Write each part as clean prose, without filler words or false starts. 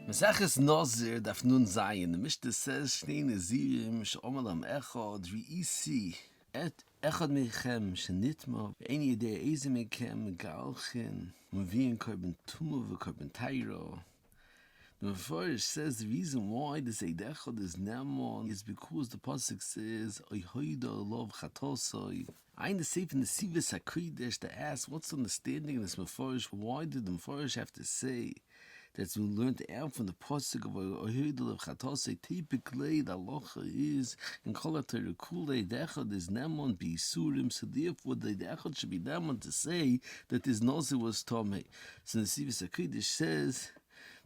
Maseches Nazir darf nun sein. The Mishnah says, Shnei Nazirim she'omer am echad re'isi et echad mechem shenitma ve'en yedei eze mechem galchin mevi'in korban tumah v'korban tairo. The Mepharsh says the reason why the Eid Echad is Ne'eman is because the pasuk says Oyhoida lov chatosoi. I in the Sefer in the Sivis HaKodesh to ask what's the understanding of this Mepharsh. Why did the Mepharsh have to say that's we learned out from the pasuk of Oyhoida lov chatosoi? Typically the halacha is in Kol HaTorah Eid Echad is Ne'eman b'Yisurim, so therefore the Eid Echad should be Ne'eman to say that this Nazir was Tomei. So the Sivis HaKodesh says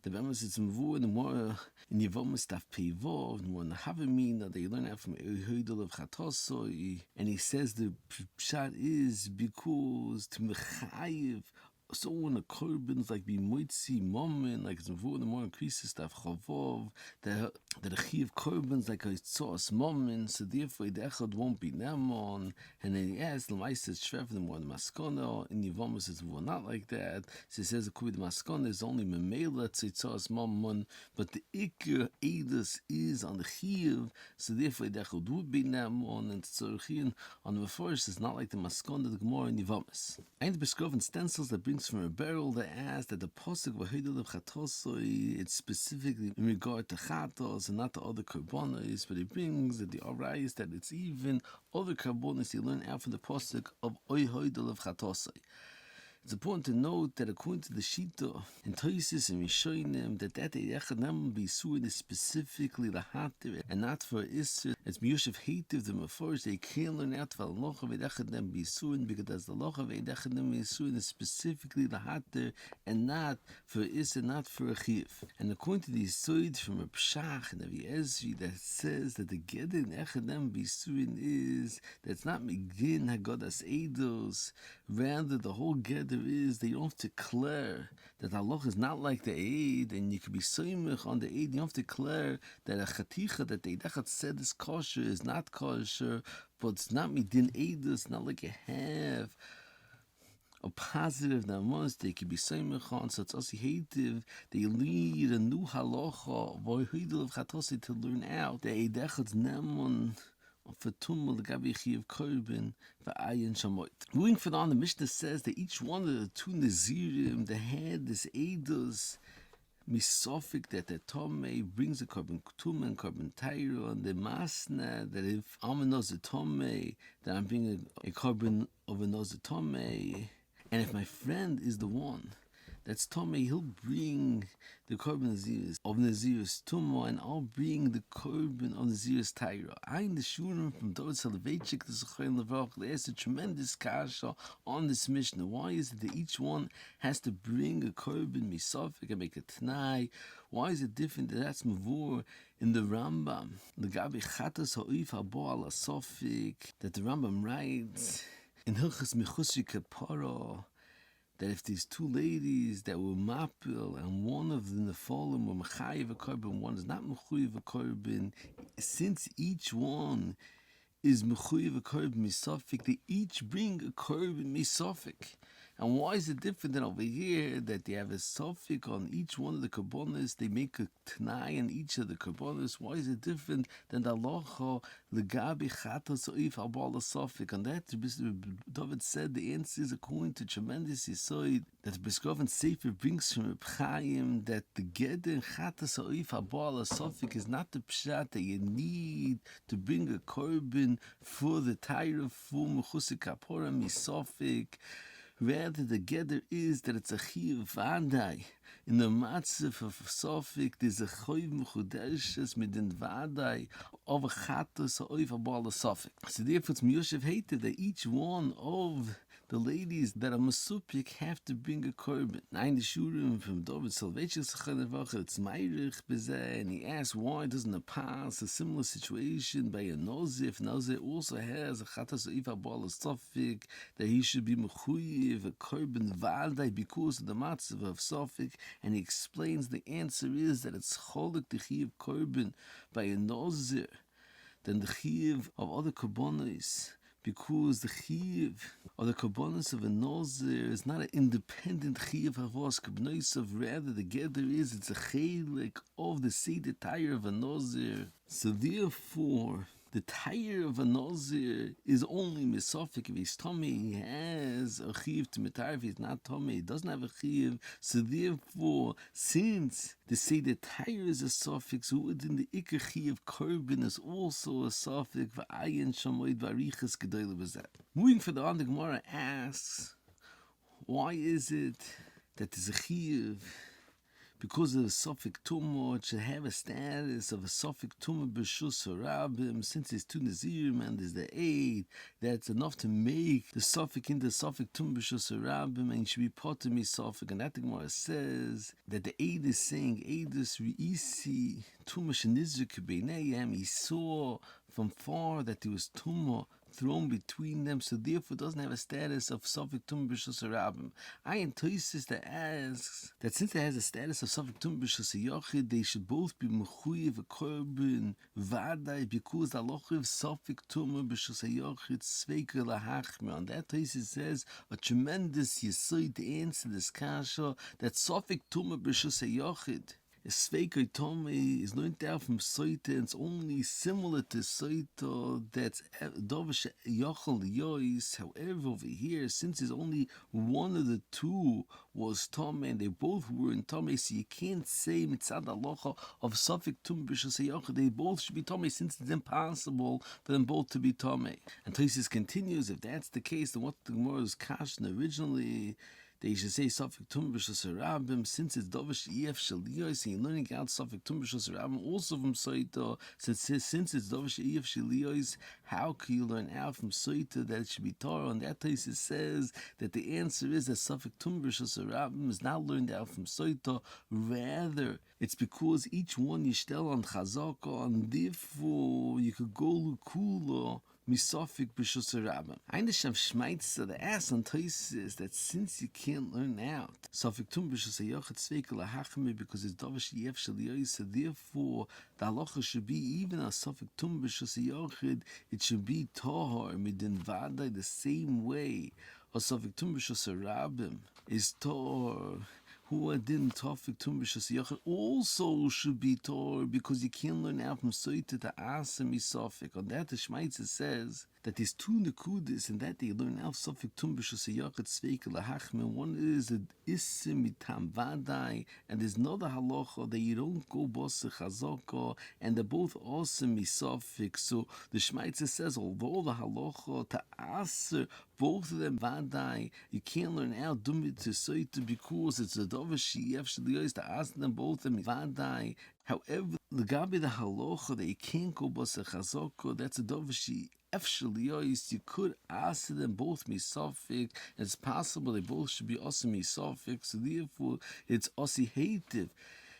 the Bemis is Mvur in the more in Yevomis Daf Pevov, more in the Havamina, they learn out from Ehoidel of Chatosoi, and he says the pshat is because to Mechayiv, so when the Korbans like be Moitzi Momin, like it's Mvur in the more increases Daf Chavov, that the Chiv Korbans like a Tzos Momin, so therefore the Echad won't be Ne'eman. And then he asks, Lamai says Shrev the more the Maskona, in Yevomis is Mvur not like that. So he says the Kubi the Maskona is only Memela Tzos Momin, but the Iker Eidos is on the Chiv, so therefore the Echad would be Ne'eman, and Tzorchin on the Mepharsh is not like the Maskona, the Gemara in Yevomis. And the Beskroven stencils that brings from a barrel that asks that the Pasuk V'Hoidel of Chatosoi, it's specifically in regard to Chatos and not to other Karbonos, but it brings that the Arayis that it's even other Karbonos you learn out from the Pasuk of Oyhoidel of Chatosoi. It's important to note that according to the Shita in Toisis and Rishonim, that Eid Echad Ne'eman b'Yisurin is specifically the Hatir and not for Isser. It's Miyoshev Hativ the Mepharsh. They can't learn out for the Loch of Eid Echad Ne'eman b'Yisurin because as the Loch of Eid Echad Ne'eman b'Yisurin is specifically the Hatir and not for Isser, not for a Chiv. And according to the Yisoid from a Pshach and Avi Ezri that says that the Geder in Echad Ne'eman b'Yisurin is that's not Megin Haggadas Eidos, rather the whole Geder is they don't have to declare that Allah is not like the Eid, and you can be soymech on the Eid. You don't have to declare that a chaticha that the Eid said is kosher is not kosher, but it's not midin Eid. It's not like you have a positive namas they can be soymech on. So it's also hative. They lead a new halacha v'hoidel of chatosi to learn out the Eid Echad's Ne'eman for tumul l'gabi chiyav korban v'ayin shamoit. Moving further on, the Mishnah says that each one of the two Nazirim that had this eidos misofik that the Tomei brings a korban tumah and korban tairo, and the masna that if I'm a Nazir Tomei, that I'm bringing a korban of a Nazir Tomei, and if my friend is the one that's Tomei, he'll bring the korban of Nazir's tumah, and I'll bring the korban of Nazir's taira. I in the shurim from David Soloveitchik to Zochayin Levrach, they asked a tremendous kasha on this Mishnah. Why is it that each one has to bring a korban misafik and make a t'nai? Why is it different that that's mavur in the Rambam? L'gabi chatas ha'oif habo ala sofik, that the Rambam writes in Hilchas Mechusi Kapara, that if these two ladies that were mapil and one of the nefolim were mechayiv a korban, one is not mechayiv a korban, since each one is mechayiv a korban misafik, they each bring a korban misafik. And why is it different than over here that they have a suffix on each one of the karbonos? They make a t'nai on each of the karbonos. Why is it different than the halacha legabi chatas oif abal suffix? On that, David said the answer is according to tremendous yisoid that the Beskroven Sefer brings from Reb Chaim that the geder chatas oif abal suffix is not the pshat that you need to bring a korban for the taira for mechusik kapora misafik. Rather, the geder is that it's a chiv vadai. In the matzah of Sofik, there's a chiv mechudeshes midin vadai of a chatos oif abal Sofik. So therefore, it's miyoshev hated that each one of the ladies that are masupik have to bring a korban. Now in the shurim from David Soloveitchik it's Meirich bezeh, and he asks why doesn't it pass a similar situation by a Nazir? If Nazir also has a chatas oif abal Sofik, that he should be mechuyev a korban vadai because of the matzah of Sofik. And he explains the answer is that it's cholik the chiv korban by a Nazir than the chiv of other korbanos because the chiyuv or the kabbanis of a Nazir is not an independent chiyuv havos kabnoisav. Rather, the gather is it's a chelik of the seder tire of a Nazir. So therefore, the tire of a Nazir is only misafik if he's tummy. He has a chiyuv to mitar. If he's not tummy, he doesn't have a chiyuv. So therefore, since the seder tire is a suffix, within the ikar chiyuv korban is also a suffix. V'ayin shamoid v'arichas gedoyle b'zeh. Moving further on, the Gemara asks, why is it that there's a chiyuv? Because of the suffix tumah, it should have a status of a suffix tumah b'shus harabim. Since it's two Nazirim and there's the aid, that's enough to make the suffix into suffix tumah b'shus harabim, and it should be potami suffix. And that the Gemara says that the aid is saying aidus reisi tumah shenizr k'beinayim. He saw from far that there was tumah thrown between them, so therefore doesn't have a status of suffix tum b'shus harabim. Ayin Tosis that asks that since it has a status of suffix tum b'shus yachid, they should both be mechuyev a korban vadai, because the lochiv suffix tum b'shus yachid sveiker lahachmer. On that Tosis says a tremendous yisoid to answer this kasha that suffix tum b'shus yachid Sveikai Tome is learned out from Soita, and it's only similar to Soita that's Dovish Yochel Yois. However, over here, since it's only one of the two was Tome, and they both were in Tome, so you can't say Mitzad Alocha of Suffolk Tum B'Shus Yochel. They both should be Tome, since it's impossible for them both to be Tome. And Tosis continues, if that's the case, then what the Gemara was cautioned originally, they should say Suffolk Tum B'Shus Harabim, since it's Dovish Ef Shaliyos, and you're learning out Suffolk Tum B'Shus Harabim also from Soita. Since it's Dovish Ef Shaliyos, how can you learn out from Soita that it should be Torah? And that place it says that the answer is that Suffolk Tum B'Shus Harabim is not learned out from Soita. Rather, it's because each one you shtel on Chazaka, and therefore you could go Lukula Misafik b'shus harabim. Einasham Shmeitzer, the ass on Tosis, that since you can't learn out Safik tum b'shus hayachet sveikel lahachme, because it's davish yef shaliyos, therefore the halacha should be even a Safik tum b'shus hayachet, it should be tahar midin vadai the same way a Safik tum b'shus harabim is tahar. Who didn't Tafik Tum B'Shus Yachid also should be Torah, because you can't learn out from Soita to Asam Isafik. On that, the Shmeitzer says that there's two Nekudis, and that they learn out Safik Tum B'Shus Yachid Sveikel Lahachme. One is an Isim Mitam Vadai, and there's another halacha that you don't go Bosse Chazaka, and they're both awesome Isafik. So the Shmeitzer says, although the halacha to Aser, both of them Vadai, you can't learn out Dumit to Soita because it's a to ask them both in Vadai. However, the Gabi the halacha that you can't go basa chazoko, that's a dovashi efshaliyos. You could ask them both misafik. It's possible they both should be also misafik. So therefore, it's osi hativ.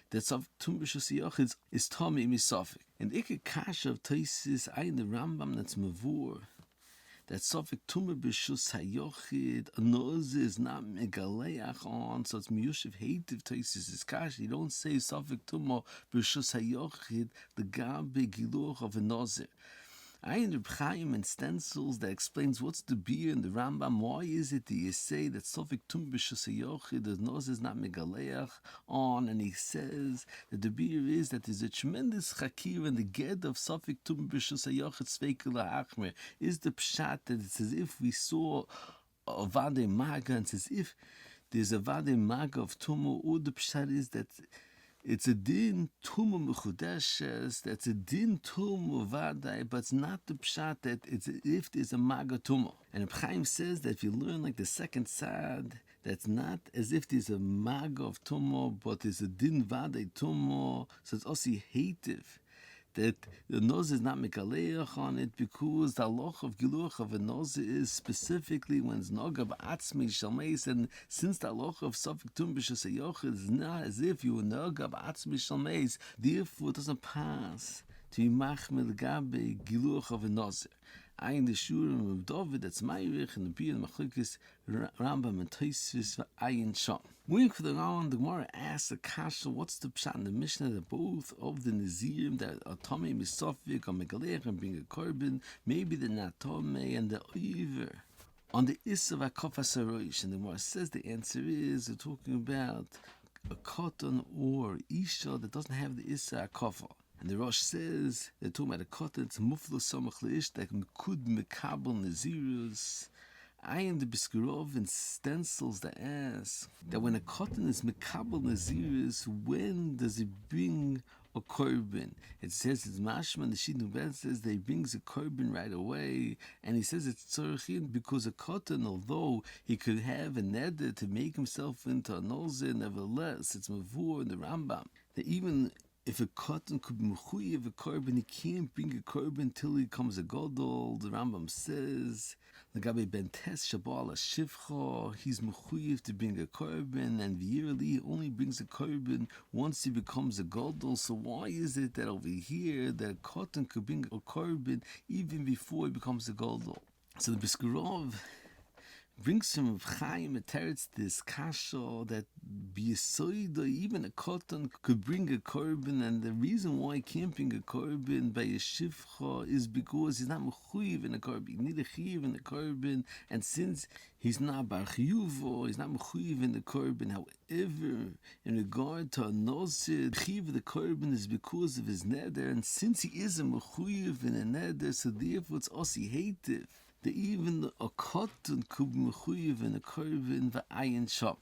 That's of tumbishus yachid is tami misafik. And ikka kasha of Tosis ayin the Rambam that's mavur, that Sofik Tumah B'Shus Hayochid, a nose is not megaleach on, so it's miyushiv hativ Tosis is kash. You don't say Sofik Tumah B'Shus Hayochid, the gabe giluch of a Nazir. I in Reb Chaim and stencils that explains what's the beer in the Rambam. Why is it that you say that Sofik Tum B'Shus Hayochid, the nose is not megaleach on, and he says that the beer is that there's a tremendous chakir in the get of Sofik Tum B'Shus Hayochid Sveikel HaAchmer. Is the pshat that it's as if we saw a vade maga, and it's as if there's a vade maga of tumo, or the pshat is that it's a din tumah mechudeshes, that's a din tumah vadai, but it's not the pshat that it's if there's a maga tumah. And Reb Chaim says that if you learn like the second side, that's not as if there's a maga of tumah, but there's a din vadai tumah, so it's also hativ. That the nose is not mekaleach on it, because the loch of giluch of a nose is specifically when it's nogav atzmi shalmeis, and since the loch of Sofik Tum B'Shus Hayochid is not as if you were nogav atzmi shalmeis, therefore it doesn't pass to be machmel gabe giluch of a nose. Ayin the Shurim of David, that's Meirich, and the Biyan Machlokes Rambam and Tosfos Ayin Sham. Moving for the round, the Gemara asks the Kasha, what's the pshat in the Mishnah that both of the Nazirim that are Tomei Misofik or Megalech and bring a korban, maybe the Natome and the Oiver on the Issa of Akofa Saroish? And the Gemara says the answer is we're talking about a cotton or Isha that doesn't have the Issa Akofa. And the Rosh says they're talking about a cotton, it's Muflo Samach Leish that could Mekabel Nazirus. I am the Biskurov and stencils that ask that when a cotton is Mekabel Nazirus, when does it bring a korban? It says it's mashman. The Shidduch Ben says that he brings a korban right away, and he says it's tzorchin because a cotton, although he could have a neder to make himself into a nozer, nevertheless it's mavur in the Rambam that even if a cotton could be mechuyev a korban, he can't bring a korban till he becomes a gadol. The Rambam says the Gabi Ben Tes Shabal Shivcha, he's mechuyev to bring a korban, and yearly only brings a korban once he becomes a gadol. So why is it that over here that a cotton could bring a korban even before he becomes a gadol? So the Biskurov brings from Chaim a teretz this kasha that b'yisoida even a cotton could bring a korban, and the reason why he can't bring a korban by a shivcha is because he's not mechuyev in a korban. He need a chiv in the korban, and since he's not bar chiyuvo, he's not mechuyev in the korban. However, in regard to a Nazir, chiv of the korban is because of his neder, and since he is a mechuyev in a neder, so therefore it's osi hativ that even a cotton could be mechuyev in a korban v'ayin sham.